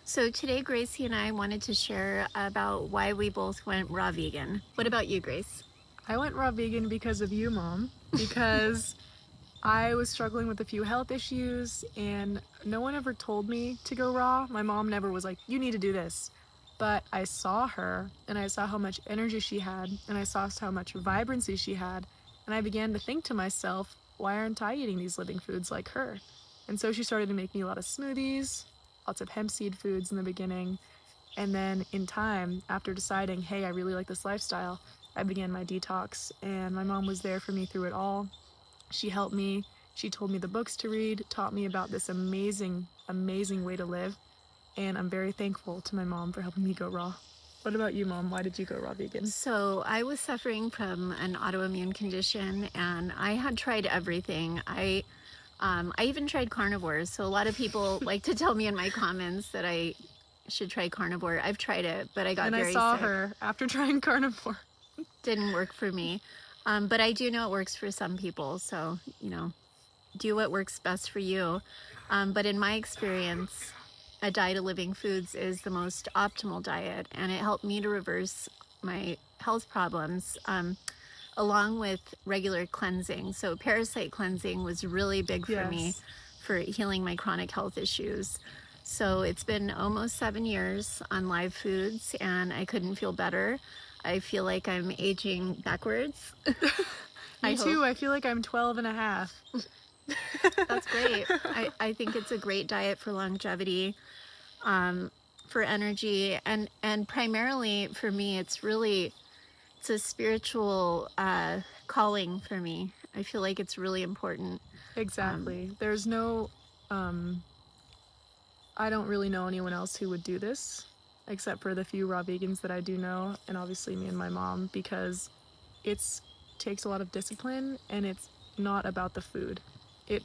So today, Gracie and I wanted to share about why we both went raw vegan. What about you, Grace? I went raw vegan because of you, Mom, because I was struggling with a few health issues and no one ever told me to go raw. My mom never was like, you need to do this. But I saw her and I saw how much energy she had and I saw how much vibrancy she had. And I began to think to myself, why aren't I eating these living foods like her? And so she started to make me a lot of smoothies, lots of hemp seed foods in the beginning. And then in time, after deciding, hey, I really like this lifestyle, I began my detox. And my mom was there for me through it all. She helped me. She told me the books to read, taught me about this amazing, amazing way to live. And I'm very thankful to my mom for helping me go raw. What about you, Mom? Why did you go raw vegan? So I was suffering from an autoimmune condition, and I had tried everything. I even tried carnivore. So a lot of people like to tell me in my comments that I should try carnivore. I've tried it, but I got And I very saw sick. her after trying carnivore. Didn't work for me. But I do know it works for some people. So, do what works best for you. But in my experience, a diet of living foods is the most optimal diet, and it helped me to reverse my health problems, along with regular cleansing. So parasite cleansing was really big for me Yes. for healing my chronic health issues. So it's been almost 7 years on live foods, and I couldn't feel better. I feel like I'm aging backwards. I Me hope. too. I feel like I'm 12 and a half. That's great. I think it's a great diet for longevity, for energy, and primarily for me, it's a spiritual calling for me. I feel like it's really important. Exactly. There's no, I don't really know anyone else who would do this, except for the few raw vegans that I do know, and obviously me and my mom, because it's takes a lot of discipline and it's not about the food. It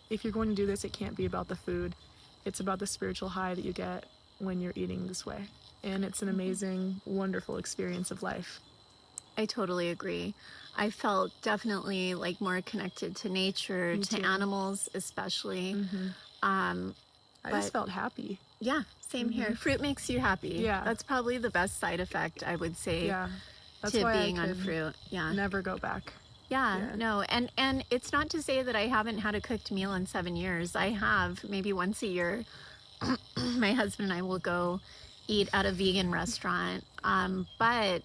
if you're going to do this, it can't be about the food. It's about the spiritual high that you get when you're eating this way. And it's an amazing, wonderful experience of life. I totally agree. I felt definitely like more connected to nature, Me to too. animals especially. Hmm. Um, I but just felt happy. yeah, same here. Fruit makes you happy. Yeah. That's probably the best side effect, I would say, Yeah. That's to why I being on could fruit. Yeah. never go back. Yeah, Yeah. no, and it's not to say that I haven't had a cooked meal in 7 years. I have, maybe once a year. My husband and I will go eat at a vegan restaurant. But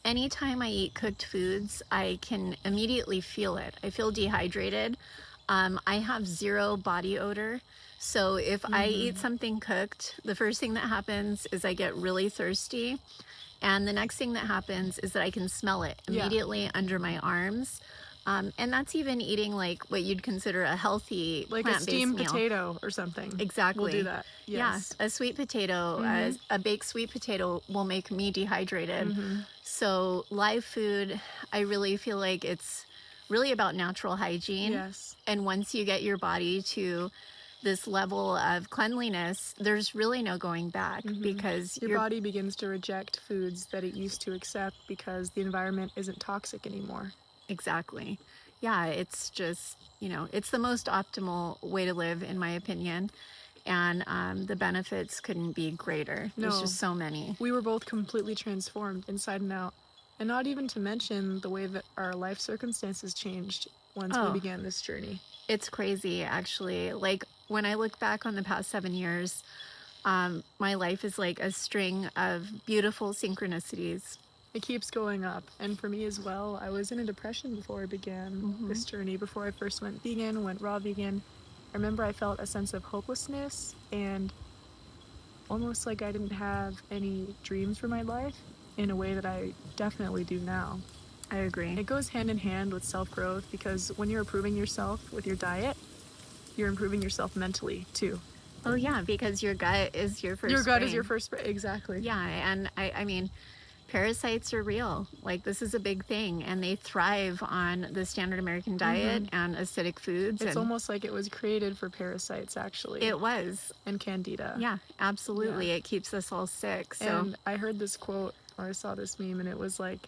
anytime I eat cooked foods, I can immediately feel it. I feel dehydrated. I have zero body odor. So if I eat something cooked, the first thing that happens is I get really thirsty. And the next thing that happens is that I can smell it Yeah. immediately under my arms. And that's even eating like what you'd consider a healthy Like a plant-based steamed meal. potato or something. Exactly. We'll do that. Yes. Yeah, a sweet potato, a baked sweet potato will make me dehydrated. So live food, I really feel like it's really about natural hygiene. Yes. And once you get your body to this level of cleanliness, there's really no going back because Your body begins to reject foods that it used to accept because the environment isn't toxic anymore. Exactly. Yeah, it's just, it's the most optimal way to live, in my opinion. And the benefits couldn't be greater. There's No. just so many. We were both completely transformed inside and out. And not even to mention the way that our life circumstances changed once we Oh. began this journey. It's crazy, actually. Like, when I look back on the past 7 years, my life is like a string of beautiful synchronicities. It keeps going up. And for me as well, I was in a depression before I began this journey. Before I first went vegan, went raw vegan, I remember I felt a sense of hopelessness and almost like I didn't have any dreams for my life in a way that I definitely do now. I agree. It goes hand in hand with self-growth because when you're improving yourself with your diet, you're improving yourself mentally too. Oh, yeah, because your gut is your first Your gut is brain. your first, exactly. Yeah, and I mean, parasites are real. Like, this is a big thing, and they thrive on the standard American diet and acidic foods. It's and almost like it was created for parasites, actually. it was. And candida. Yeah, absolutely. Yeah. It keeps us all sick. So And I heard this quote, or I saw this meme, and it was like,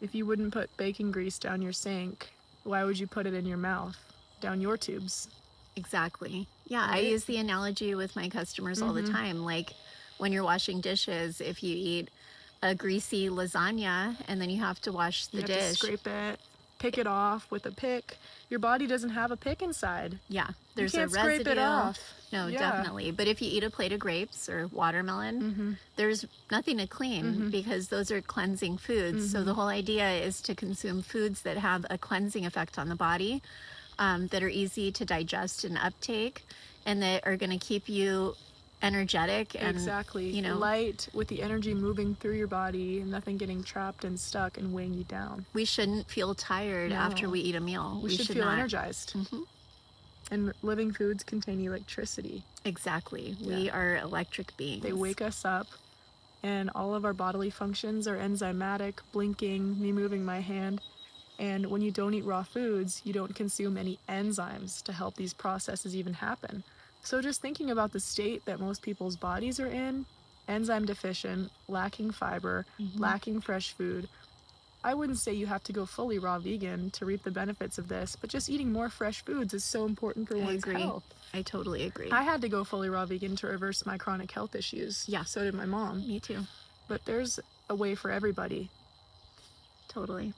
if you wouldn't put bacon grease down your sink, why would you put it in your mouth, down your tubes? exactly. Yeah, I right? use the analogy with my customers all the time. Like when you're washing dishes, if you eat a greasy lasagna and then you have to wash the You have to dish, scrape it, pick it off with a pick. Your body doesn't have a pick inside. yeah, You there's a can't scrape it residue. off. No, Yeah. definitely. But if you eat a plate of grapes or watermelon, there's nothing to clean because those are cleansing foods. So the whole idea is to consume foods that have a cleansing effect on the body, that are easy to digest and uptake, and that are going to keep you energetic and Exactly. you know, Light with the energy moving through your body and nothing getting trapped and stuck and weighing you down. we shouldn't feel tired after No. we eat a meal. We should feel not. energized. And living foods contain electricity. Exactly. We are electric beings. They wake us up, and all of our bodily functions are enzymatic, blinking, me moving my hand. And when you don't eat raw foods, you don't consume any enzymes to help these processes even happen. So just thinking about the state that most people's bodies are in, enzyme deficient, lacking fiber, lacking fresh food, I wouldn't say you have to go fully raw vegan to reap the benefits of this, but just eating more fresh foods is so important for one's health. I totally agree. I had to go fully raw vegan to reverse my chronic health issues. Yeah. So did my mom. Me too. But there's a way for everybody. Totally.